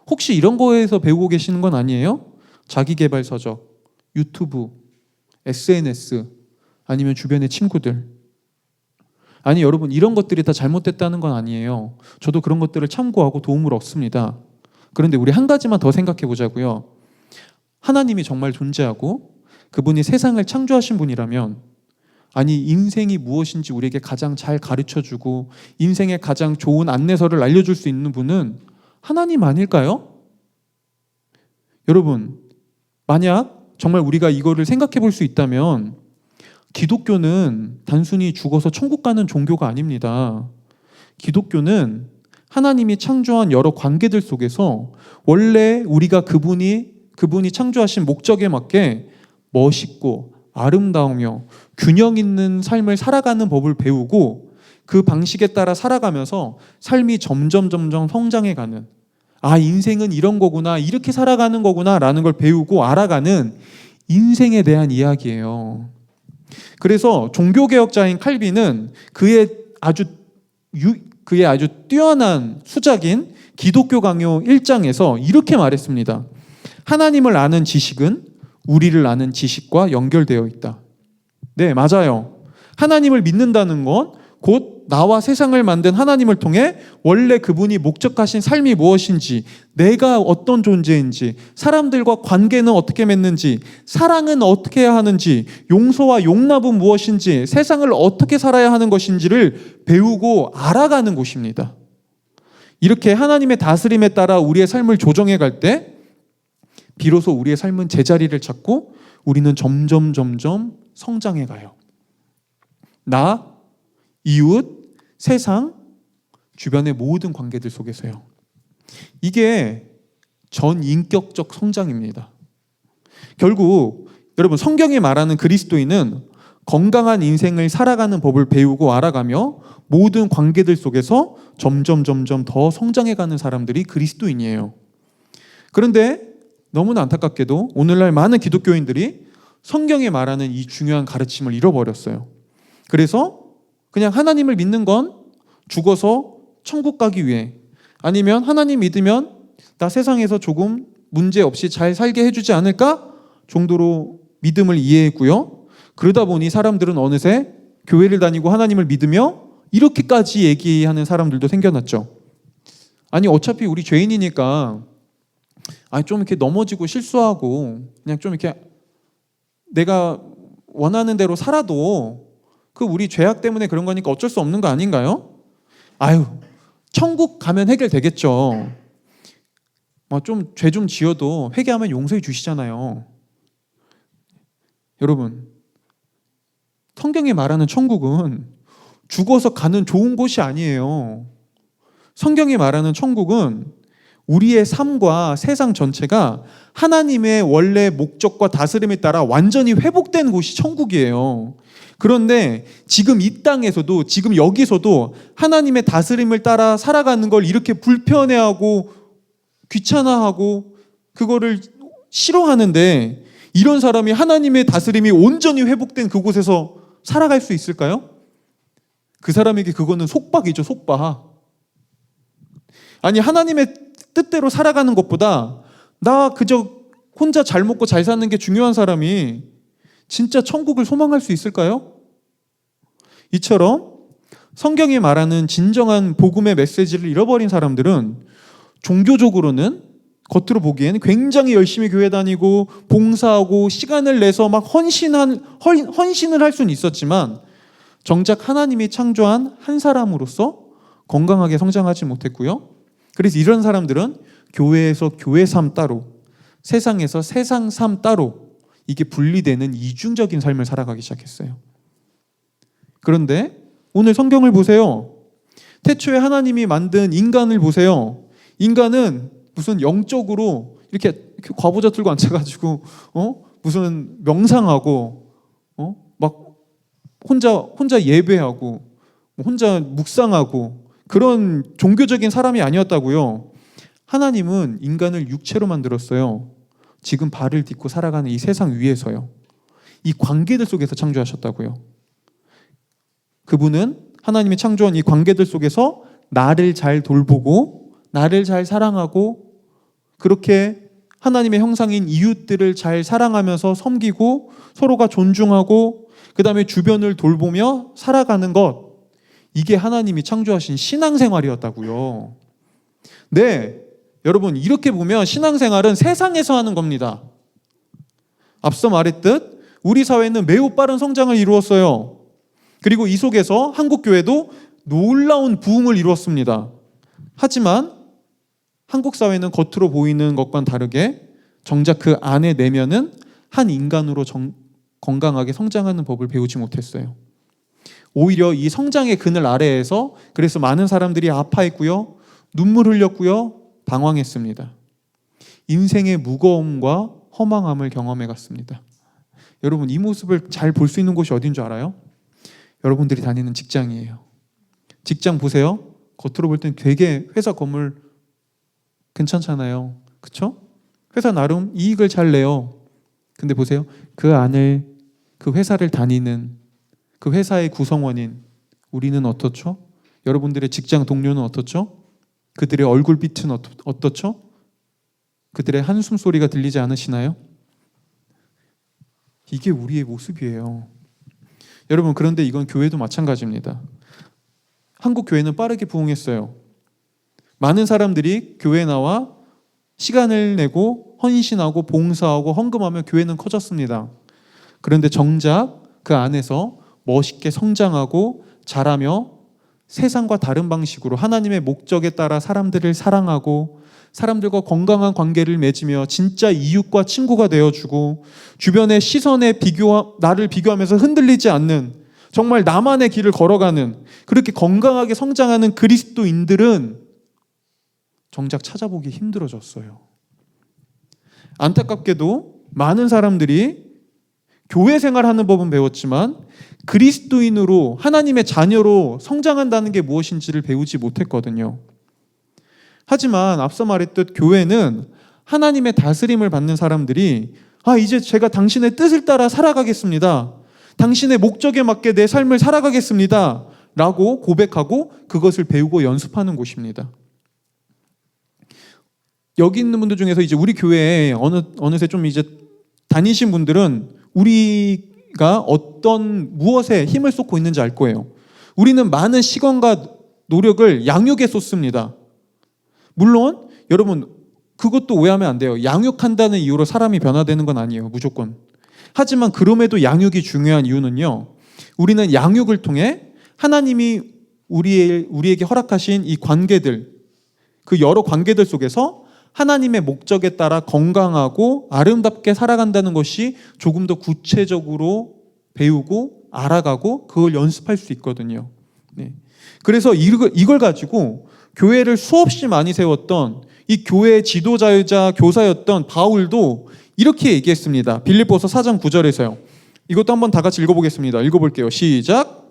혹시 이런 거에서 배우고 계시는 건 아니에요? 자기계발 서적, 유튜브, SNS, 아니면 주변의 친구들. 아니 여러분 이런 것들이 다 잘못됐다는 건 아니에요. 저도 그런 것들을 참고하고 도움을 얻습니다. 그런데 우리 한 가지만 더 생각해 보자고요. 하나님이 정말 존재하고 그분이 세상을 창조하신 분이라면 인생이 무엇인지 우리에게 가장 잘 가르쳐주고 인생의 가장 좋은 안내서를 알려줄 수 있는 분은 하나님 아닐까요? 여러분 만약 정말 우리가 이거를 생각해 볼 수 있다면 기독교는 단순히 죽어서 천국 가는 종교가 아닙니다. 기독교는 하나님이 창조한 여러 관계들 속에서 원래 우리가 그분이 창조하신 목적에 맞게 멋있고 아름다우며 균형 있는 삶을 살아가는 법을 배우고 그 방식에 따라 살아가면서 삶이 점점 성장해가는 인생은 이런 거구나 이렇게 살아가는 거구나 라는 걸 배우고 알아가는 인생에 대한 이야기예요. 그래서 종교개혁자인 칼빈은 그의 아주 뛰어난 수작인 기독교 강요 1장에서 이렇게 말했습니다. 하나님을 아는 지식은 우리를 아는 지식과 연결되어 있다. 네, 맞아요. 하나님을 믿는다는 건 곧 나와 세상을 만든 하나님을 통해 원래 그분이 목적하신 삶이 무엇인지, 내가 어떤 존재인지, 사람들과 관계는 어떻게 맺는지, 사랑은 어떻게 해야 하는지, 용서와 용납은 무엇인지, 세상을 어떻게 살아야 하는 것인지를 배우고 알아가는 곳입니다. 이렇게 하나님의 다스림에 따라 우리의 삶을 조정해 갈 때 비로소 우리의 삶은 제자리를 찾고 우리는 점점 성장해 가요. 나, 이웃, 세상, 주변의 모든 관계들 속에서요. 이게 전인격적 성장입니다. 결국 여러분 성경이 말하는 그리스도인은 건강한 인생을 살아가는 법을 배우고 알아가며 모든 관계들 속에서 점점 더 성장해가는 사람들이 그리스도인이에요. 그런데 너무나 안타깝게도 오늘날 많은 기독교인들이 성경이 말하는 이 중요한 가르침을 잃어버렸어요. 그래서 그냥 하나님을 믿는 건 죽어서 천국 가기 위해, 아니면 하나님 믿으면 나 세상에서 조금 문제 없이 잘 살게 해주지 않을까 정도로 믿음을 이해했고요. 그러다 보니 사람들은 어느새 교회를 다니고 하나님을 믿으며 이렇게까지 얘기하는 사람들도 생겨났죠. 어차피 우리 죄인이니까 좀 이렇게 넘어지고 실수하고 그냥 좀 이렇게 내가 원하는 대로 살아도 우리 죄악 때문에 그런 거니까 어쩔 수 없는 거 아닌가요? 천국 가면 해결되겠죠. 죄 좀 지어도 회개하면 용서해 주시잖아요. 여러분, 성경이 말하는 천국은 죽어서 가는 좋은 곳이 아니에요. 성경이 말하는 천국은 우리의 삶과 세상 전체가 하나님의 원래 목적과 다스림에 따라 완전히 회복된 곳이 천국이에요. 그런데 지금 이 땅에서도, 지금 여기서도 하나님의 다스림을 따라 살아가는 걸 이렇게 불편해하고 귀찮아하고 그거를 싫어하는데, 이런 사람이 하나님의 다스림이 온전히 회복된 그곳에서 살아갈 수 있을까요? 그 사람에게 그거는 속박이죠, 속박. 아니, 하나님의 뜻대로 살아가는 것보다 나 그저 혼자 잘 먹고 잘 사는 게 중요한 사람이 진짜 천국을 소망할 수 있을까요? 이처럼 성경이 말하는 진정한 복음의 메시지를 잃어버린 사람들은 종교적으로는 겉으로 보기에는 굉장히 열심히 교회 다니고 봉사하고 시간을 내서 막 헌신을 할 수는 있었지만, 정작 하나님이 창조한 한 사람으로서 건강하게 성장하지 못했고요. 그래서 이런 사람들은 교회에서 교회 삶 따로, 세상에서 세상 삶 따로, 이게 분리되는 이중적인 삶을 살아가기 시작했어요. 그런데 오늘 성경을 보세요. 태초에 하나님이 만든 인간을 보세요. 인간은 무슨 영적으로 이렇게 과부자 들고 앉아가지고 무슨 명상하고 막 혼자 예배하고 혼자 묵상하고 그런 종교적인 사람이 아니었다고요. 하나님은 인간을 육체로 만들었어요. 지금 발을 딛고 살아가는 이 세상 위에서요. 이 관계들 속에서 창조하셨다고요. 그분은 하나님이 창조한 이 관계들 속에서 나를 잘 돌보고 나를 잘 사랑하고, 그렇게 하나님의 형상인 이웃들을 잘 사랑하면서 섬기고 서로가 존중하고 그 다음에 주변을 돌보며 살아가는 것, 이게 하나님이 창조하신 신앙생활이었다고요. 네, 여러분, 이렇게 보면 신앙생활은 세상에서 하는 겁니다. 앞서 말했듯 우리 사회는 매우 빠른 성장을 이루었어요. 그리고 이 속에서 한국교회도 놀라운 부흥을 이루었습니다. 하지만 한국 사회는 겉으로 보이는 것과는 다르게 정작 그 안에 내면은 한 인간으로 건강하게 성장하는 법을 배우지 못했어요. 오히려 이 성장의 그늘 아래에서 그래서 많은 사람들이 아파했고요, 눈물 흘렸고요, 방황했습니다. 인생의 무거움과 허망함을 경험해 갔습니다. 여러분, 이 모습을 잘 볼 수 있는 곳이 어딘 줄 알아요? 여러분들이 다니는 직장이에요. 직장 보세요. 겉으로 볼 땐 되게 회사 건물 괜찮잖아요. 그렇죠? 회사 나름 이익을 잘 내요. 근데 보세요. 그 안을, 그 회사를 다니는 그 회사의 구성원인 우리는 어떻죠? 여러분들의 직장 동료는 어떻죠? 그들의 얼굴빛은 어떻죠? 그들의 한숨 소리가 들리지 않으시나요? 이게 우리의 모습이에요. 여러분, 그런데 이건 교회도 마찬가지입니다. 한국 교회는 빠르게 부흥했어요. 많은 사람들이 교회에 나와 시간을 내고 헌신하고 봉사하고 헌금하며 교회는 커졌습니다. 그런데 정작 그 안에서 멋있게 성장하고 자라며 세상과 다른 방식으로 하나님의 목적에 따라 사람들을 사랑하고 사람들과 건강한 관계를 맺으며 진짜 이웃과 친구가 되어주고 주변의 시선에 나를 비교하면서 흔들리지 않는, 정말 나만의 길을 걸어가는, 그렇게 건강하게 성장하는 그리스도인들은 정작 찾아보기 힘들어졌어요. 안타깝게도 많은 사람들이 교회 생활하는 법은 배웠지만 그리스도인으로 하나님의 자녀로 성장한다는 게 무엇인지를 배우지 못했거든요. 하지만 앞서 말했듯 교회는 하나님의 다스림을 받는 사람들이 이제 제가 당신의 뜻을 따라 살아가겠습니다, 당신의 목적에 맞게 내 삶을 살아가겠습니다 라고 고백하고 그것을 배우고 연습하는 곳입니다. 여기 있는 분들 중에서 이제 우리 교회에 어느새 좀 이제 다니신 분들은 우리가 무엇에 힘을 쏟고 있는지 알 거예요. 우리는 많은 시간과 노력을 양육에 쏟습니다. 물론 여러분, 그것도 오해하면 안 돼요. 양육한다는 이유로 사람이 변화되는 건 아니에요, 무조건. 하지만 그럼에도 양육이 중요한 이유는요, 우리는 양육을 통해 하나님이 우리에게 허락하신 이 관계들, 그 여러 관계들 속에서 하나님의 목적에 따라 건강하고 아름답게 살아간다는 것이 조금 더 구체적으로 배우고 알아가고 그걸 연습할 수 있거든요. 네. 그래서 이걸 가지고 교회를 수없이 많이 세웠던 이 교회 지도자이자 교사였던 바울도 이렇게 얘기했습니다. 빌립보서 4장 9절에서요. 이것도 한번 다 같이 읽어보겠습니다. 읽어볼게요. 시작.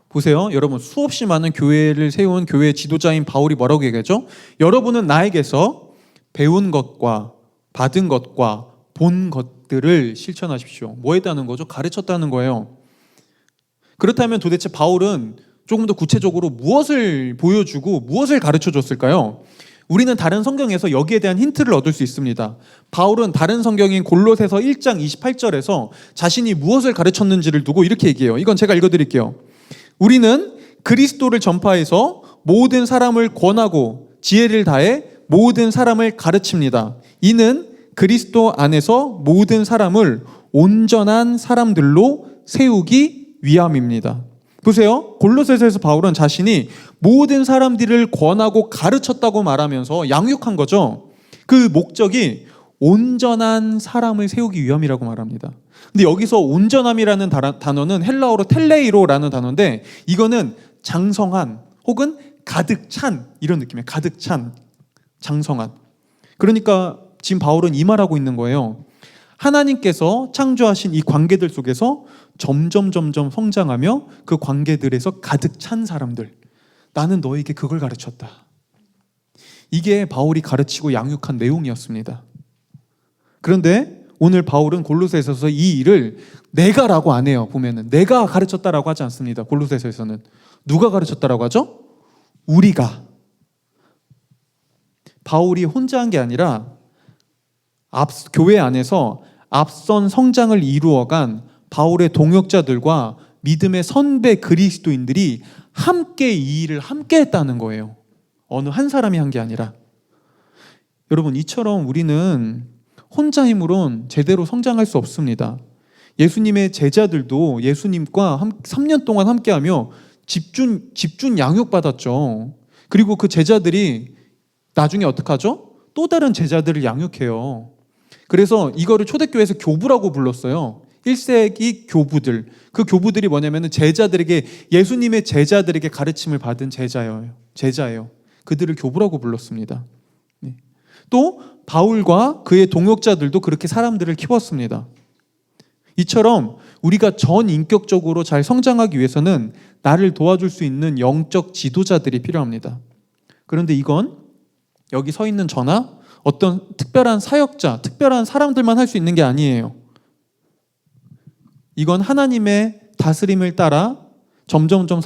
보세요. 여러분, 수없이 많은 교회를 세운 교회 지도자인 바울이 뭐라고 얘기하죠? 여러분은 나에게서 배운 것과 받은 것과 본 것들을 실천하십시오. 뭐 했다는 거죠? 가르쳤다는 거예요. 그렇다면 도대체 바울은 조금 더 구체적으로 무엇을 보여주고 무엇을 가르쳐 줬을까요? 우리는 다른 성경에서 여기에 대한 힌트를 얻을 수 있습니다. 바울은 다른 성경인 골로새서 1장 28절에서 자신이 무엇을 가르쳤는지를 두고 이렇게 얘기해요. 이건 제가 읽어드릴게요. 우리는 그리스도를 전파해서 모든 사람을 권하고 지혜를 다해 모든 사람을 가르칩니다. 이는 그리스도 안에서 모든 사람을 온전한 사람들로 세우기 위함입니다. 보세요. 골로새서에서 바울은 자신이 모든 사람들을 권하고 가르쳤다고 말하면서 양육한 거죠. 그 목적이 온전한 사람을 세우기 위함이라고 말합니다. 근데 여기서 온전함이라는 단어는 헬라어로 텔레이로라는 단어인데 이거는 장성한 혹은 가득 찬 이런 느낌이에요. 가득 찬, 장성한. 그러니까 지금 바울은 이 말하고 있는 거예요. 하나님께서 창조하신 이 관계들 속에서 점점 성장하며 그 관계들에서 가득 찬 사람들. 나는 너에게 그걸 가르쳤다. 이게 바울이 가르치고 양육한 내용이었습니다. 그런데 오늘 바울은 골로새서에서 이 일을 내가라고 안 해요. 보면은 내가 가르쳤다라고 하지 않습니다. 골로새서에서는 누가 가르쳤다라고 하죠? 우리가. 바울이 혼자 한 게 아니라 교회 안에서 앞선 성장을 이루어간 바울의 동역자들과 믿음의 선배 그리스도인들이 함께 이 일을 함께 했다는 거예요. 어느 한 사람이 한 게 아니라. 여러분, 이처럼 우리는 혼자 힘으론 제대로 성장할 수 없습니다. 예수님의 제자들도 예수님과 3년 동안 함께하며 집중 양육받았죠. 그리고 그 제자들이 나중에 어떻게 하죠? 또 다른 제자들을 양육해요. 그래서 이거를 초대교회에서 교부라고 불렀어요. 1세기 교부들. 그 교부들이 뭐냐면 제자들에게, 예수님의 제자들에게 가르침을 받은 제자예요. 그들을 교부라고 불렀습니다. 또 바울과 그의 동역자들도 그렇게 사람들을 키웠습니다. 이처럼 우리가 전인격적으로 잘 성장하기 위해서는 나를 도와줄 수 있는 영적 지도자들이 필요합니다. 그런데 이건 여기 서 있는 저나 어떤 특별한 사역자, 특별한 사람들만 할 수 있는 게 아니에요. 이건 하나님의 다스림을 따라 점점점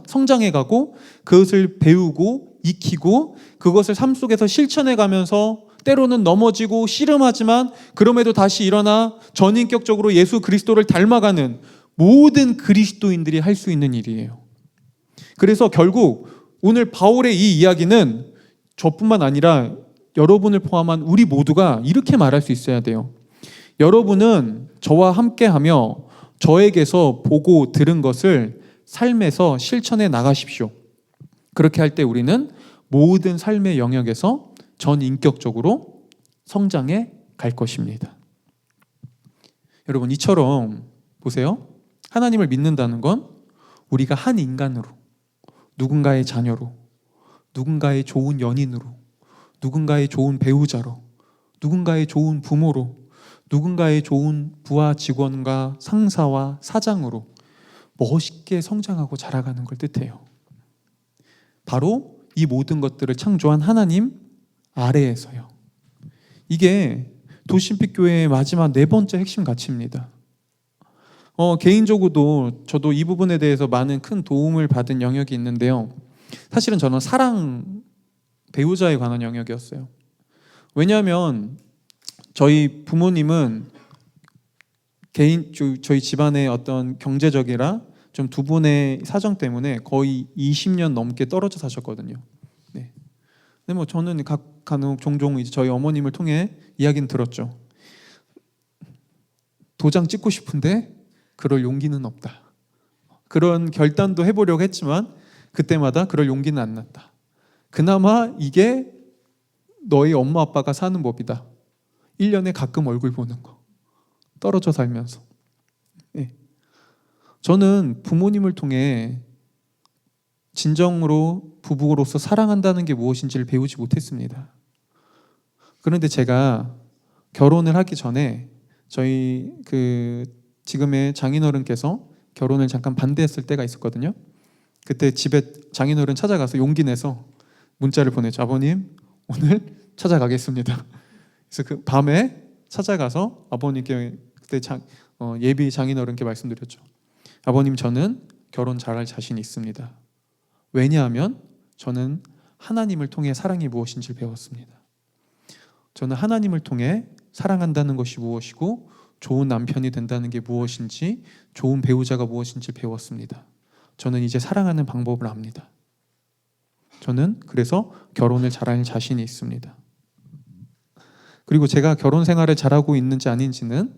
성장해가고 그것을 배우고 익히고 그것을 삶 속에서 실천해가면서 때로는 넘어지고 씨름하지만 그럼에도 다시 일어나 전인격적으로 예수 그리스도를 닮아가는 모든 그리스도인들이 할 수 있는 일이에요. 그래서 결국 오늘 바울의 이 이야기는 저뿐만 아니라 여러분을 포함한 우리 모두가 이렇게 말할 수 있어야 돼요. 여러분은 저와 함께하며 저에게서 보고 들은 것을 삶에서 실천해 나가십시오. 그렇게 할 때 우리는 모든 삶의 영역에서 전인격적으로 성장해 갈 것입니다. 여러분, 이처럼 보세요. 하나님을 믿는다는 건 우리가 한 인간으로, 누군가의 자녀로, 누군가의 좋은 연인으로, 누군가의 좋은 배우자로, 누군가의 좋은 부모로, 누군가의 좋은 부하 직원과 상사와 사장으로 멋있게 성장하고 자라가는 걸 뜻해요. 바로 이 모든 것들을 창조한 하나님 아래에서요. 이게 도심빛교회의 마지막 4번째 핵심 가치입니다. 개인적으로도 저도 이 부분에 대해서 많은 큰 도움을 받은 영역이 있는데요. 사실은 저는 사랑, 배우자에 관한 영역이었어요. 왜냐하면 저희 부모님은 저희 집안의 어떤 경제적이라 좀 두 분의 사정 때문에 거의 20년 넘게 떨어져 사셨거든요. 네. 근데 뭐 저는 간혹 종종 이제 저희 어머님을 통해 이야기는 들었죠. 도장 찍고 싶은데 그럴 용기는 없다. 그런 결단도 해보려고 했지만 그때마다 그럴 용기는 안 났다. 그나마 이게 너희 엄마 아빠가 사는 법이다. 1년에 가끔 얼굴 보는 거. 떨어져 살면서. 네. 저는 부모님을 통해 진정으로 부부로서 사랑한다는 게 무엇인지를 배우지 못했습니다. 그런데 제가 결혼을 하기 전에 저희 지금의 장인어른께서 결혼을 잠깐 반대했을 때가 있었거든요. 그때 집에 장인어른 찾아가서 용기 내서 문자를 보내죠. 아버님, 오늘 찾아가겠습니다. 그래서 그 밤에 찾아가서 아버님께 그때 예비 장인어른께 말씀드렸죠. 아버님, 저는 결혼 잘할 자신이 있습니다. 왜냐하면 저는 하나님을 통해 사랑이 무엇인지를 배웠습니다. 저는 하나님을 통해 사랑한다는 것이 무엇이고 좋은 남편이 된다는 게 무엇인지, 좋은 배우자가 무엇인지 배웠습니다. 저는 이제 사랑하는 방법을 압니다. 저는 그래서 결혼을 잘할 자신이 있습니다. 그리고 제가 결혼 생활을 잘하고 있는지 아닌지는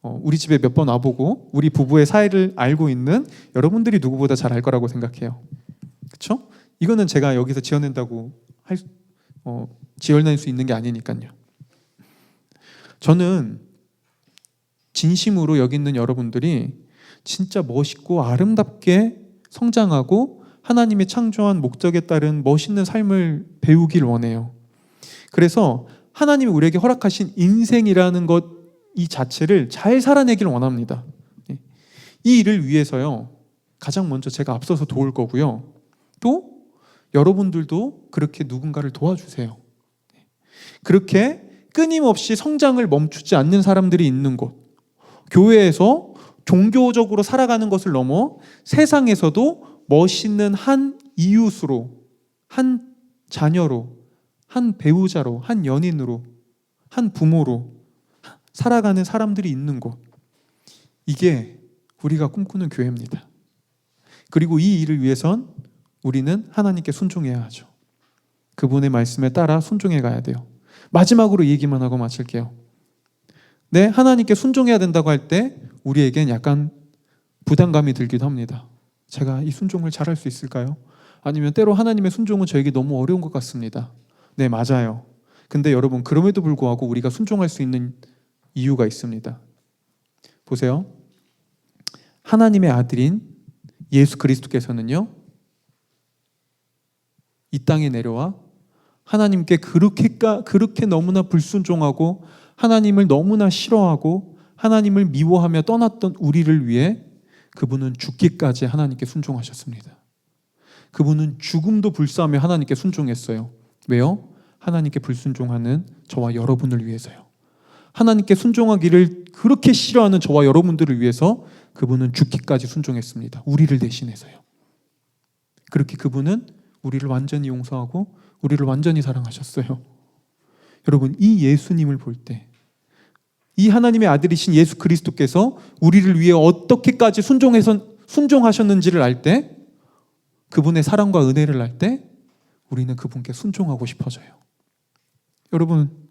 우리 집에 몇 번 와보고 우리 부부의 사이를 알고 있는 여러분들이 누구보다 잘 알 거라고 생각해요. 그렇죠? 이거는 제가 여기서 지어낸다고 지어낼 수 있는 게 아니니까요. 저는 진심으로 여기 있는 여러분들이 진짜 멋있고 아름답게 성장하고 하나님의 창조한 목적에 따른 멋있는 삶을 배우길 원해요. 그래서 하나님이 우리에게 허락하신 인생이라는 것 이 자체를 잘 살아내길 원합니다. 이 일을 위해서요, 가장 먼저 제가 앞서서 도울 거고요. 또 여러분들도 그렇게 누군가를 도와주세요. 그렇게 끊임없이 성장을 멈추지 않는 사람들이 있는 곳, 교회에서 종교적으로 살아가는 것을 넘어 세상에서도 멋있는 한 이웃으로, 한 자녀로, 한 배우자로, 한 연인으로, 한 부모로 살아가는 사람들이 있는 곳, 이게 우리가 꿈꾸는 교회입니다. 그리고 이 일을 위해선 우리는 하나님께 순종해야 하죠. 그분의 말씀에 따라 순종해 가야 돼요. 마지막으로 이 얘기만 하고 마칠게요. 네, 하나님께 순종해야 된다고 할 때 우리에겐 약간 부담감이 들기도 합니다. 제가 이 순종을 잘할 수 있을까요? 아니면 때로 하나님의 순종은 저에게 너무 어려운 것 같습니다. 네, 맞아요. 근데 여러분, 그럼에도 불구하고 우리가 순종할 수 있는 이유가 있습니다. 보세요. 하나님의 아들인 예수 그리스도께서는요, 이 땅에 내려와 하나님께 그렇게 너무나 불순종하고 하나님을 너무나 싫어하고 하나님을 미워하며 떠났던 우리를 위해 그분은 죽기까지 하나님께 순종하셨습니다. 그분은 죽음도 불사하며 하나님께 순종했어요. 왜요? 하나님께 불순종하는 저와 여러분을 위해서요. 하나님께 순종하기를 그렇게 싫어하는 저와 여러분들을 위해서 그분은 죽기까지 순종했습니다. 우리를 대신해서요. 그렇게 그분은 우리를 완전히 용서하고 우리를 완전히 사랑하셨어요. 여러분, 이 예수님을 볼 때, 이 하나님의 아들이신 예수 그리스도께서 우리를 위해 어떻게까지 순종하셨는지를 알 때, 그분의 사랑과 은혜를 알 때 우리는 그분께 순종하고 싶어져요. 여러분,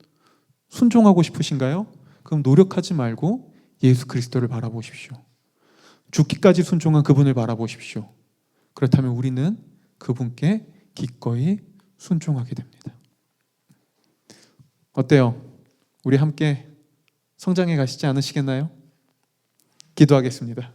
순종하고 싶으신가요? 그럼 노력하지 말고 예수 그리스도를 바라보십시오. 죽기까지 순종한 그분을 바라보십시오. 그렇다면 우리는 그분께 기꺼이 순종하게 됩니다. 어때요? 우리 함께 성장해 가시지 않으시겠나요? 기도하겠습니다.